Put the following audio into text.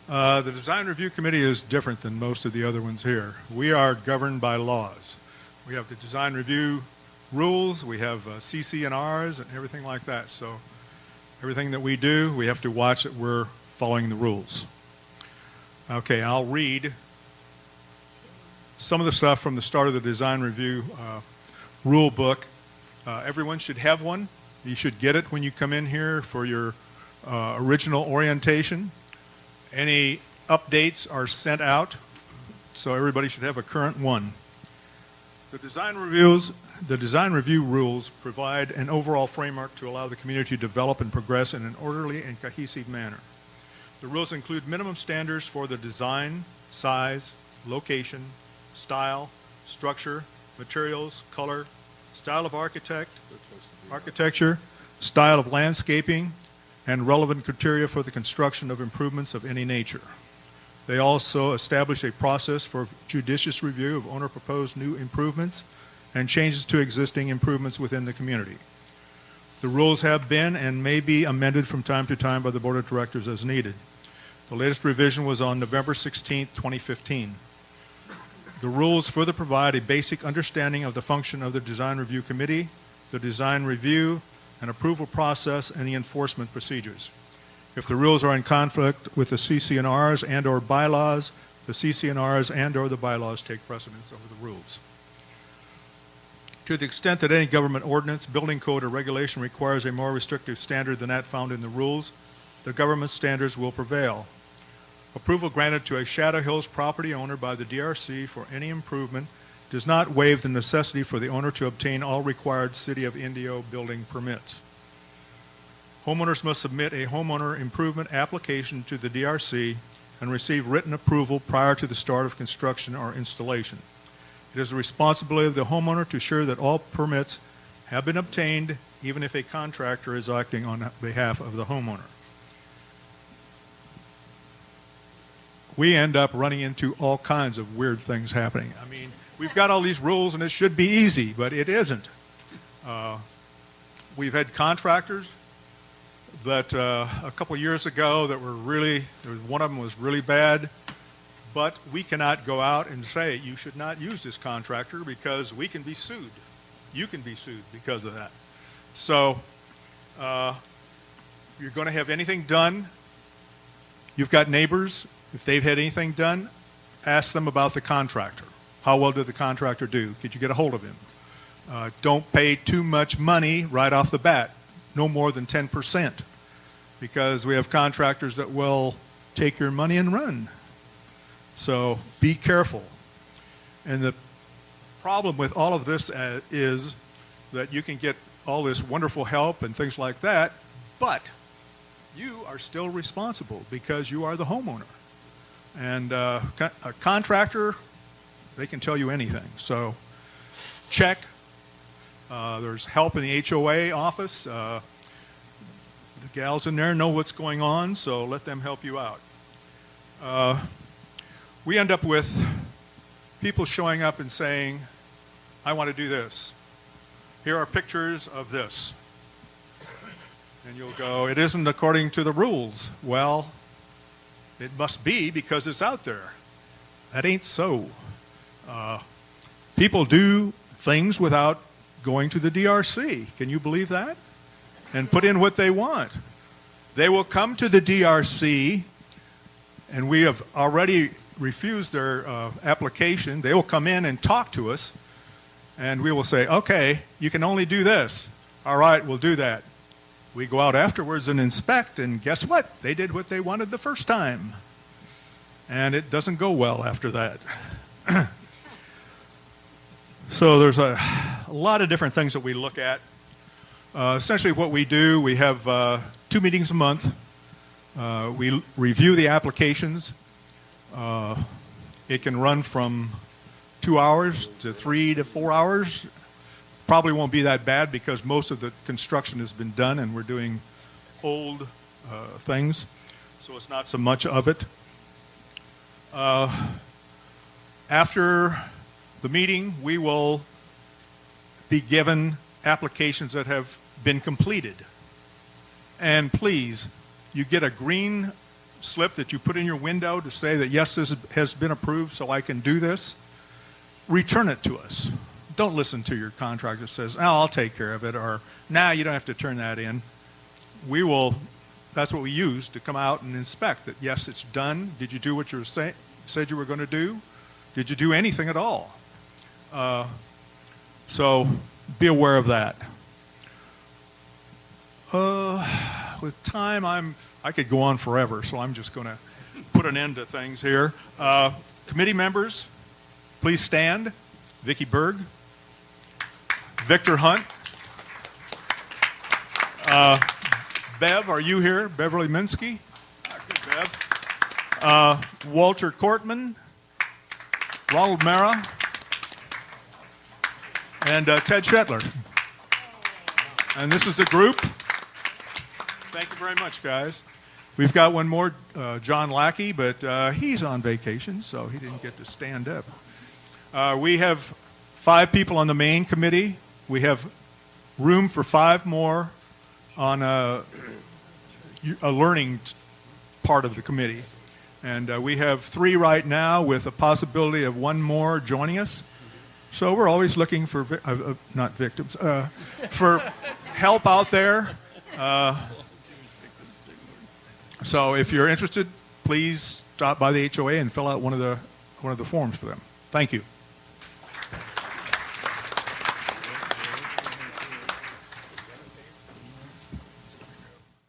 The Design Review Committee is different than most of the other ones here. We are governed by laws. We have the design review rules, we have CC&Rs and everything like that. So everything that we do, we have to watch that we're following the rules. Okay, I'll read some of the stuff from the start of the design review rule book. Everyone should have one. You should get it when you come in here for your original orientation. Any updates are sent out, so everybody should have a current one. The design review rules provide an overall framework to allow the community to develop and progress in an orderly and cohesive manner. The rules include minimum standards for the design, size, location, style, structure, materials, color, style of architecture, style of landscaping, and relevant criteria for the construction of improvements of any nature. They also establish a process for judicious review of owner-proposed new improvements and changes to existing improvements within the community. The rules have been and may be amended from time to time by the Board of Directors as needed. The latest revision was on November 16, 2015. The rules further provide a basic understanding of the function of the Design Review Committee, the design review and approval process, and the enforcement procedures. If the rules are in conflict with the CC&Rs and or bylaws, the CC&Rs and or the bylaws take precedence over the rules. To the extent that any government ordinance, building code, or regulation requires a more restrictive standard than that found in the rules, the government standards will prevail. Approval granted to a Shadow Hills property owner by the DRC for any improvement does not waive the necessity for the owner to obtain all required City of Indio building permits. Homeowners must submit a homeowner improvement application to the DRC and receive written approval prior to the start of construction or installation. It is the responsibility of the homeowner to ensure that all permits have been obtained, even if a contractor is acting on behalf of the homeowner. We end up running into all kinds of weird things happening. I mean, we've got all these rules and it should be easy, but it isn't. We've had contractors that a couple years ago that were really, one of them was really bad, but we cannot go out and say you should not use this contractor because we can be sued. You can be sued because of that. So you're going to have anything done. You've got neighbors. If they've had anything done, ask them about the contractor. How well did the contractor do? Could you get a hold of him? Don't pay too much money right off the bat, no more than 10%, because we have contractors that will take your money and run. So be careful. And the problem with all of this is that you can get all this wonderful help and things like that, but you are still responsible because you are the homeowner. And a contractor, they can tell you anything. So check. There's help in the HOA office. The gals in there know what's going on, so let them help you out. We end up with people showing up and saying, I want to do this. Here are pictures of this. And you'll go, it isn't according to the rules. Well, it must be because it's out there. That ain't so. People do things without going to the DRC. Can you believe that? And put in what they want. They will come to the DRC, and we have already refused their application. They will come in and talk to us, and we will say, okay, you can only do this. All right, we'll do that. We go out afterwards and inspect, and guess what? They did what they wanted the first time. And it doesn't go well after that. So there's a lot of different things that we look at. Essentially what we do, we have 2 meetings a month. We review the applications. It can run from 2 hours to 3 to 4 hours. Probably won't be that bad because most of the construction has been done and we're doing old things, so it's not so much of it. After the meeting, we will be given applications that have been completed. And please, you get a green slip that you put in your window to say that, yes, this has been approved, so I can do this, return it to us. Don't listen to your contractor that says, oh, I'll take care of it, or, nah, you don't have to turn that in. That's what we use to come out and inspect that, yes, it's done. Did you do what you said you were going to do? Did you do anything at all? So be aware of that. With time, I could go on forever, so I'm just going to put an end to things here. Committee members, please stand. Vicki Berg, Victor Hunt, Bev, are you here? Beverly Minsky, good Bev. Walter Kortman, Ronald Mara, and Ted Shetler. And this is the group. Thank you very much, guys. We've got one more, John Lackey, but he's on vacation, so he didn't get to stand up. We have 5 people on the main committee. We have room for 5 more on a learning part of the committee. And we have 3 right now with a possibility of 1 more joining us. So we're always looking for, not victims, for help out there. So if you're interested, please stop by the HOA and fill out one of the forms for them. Thank you.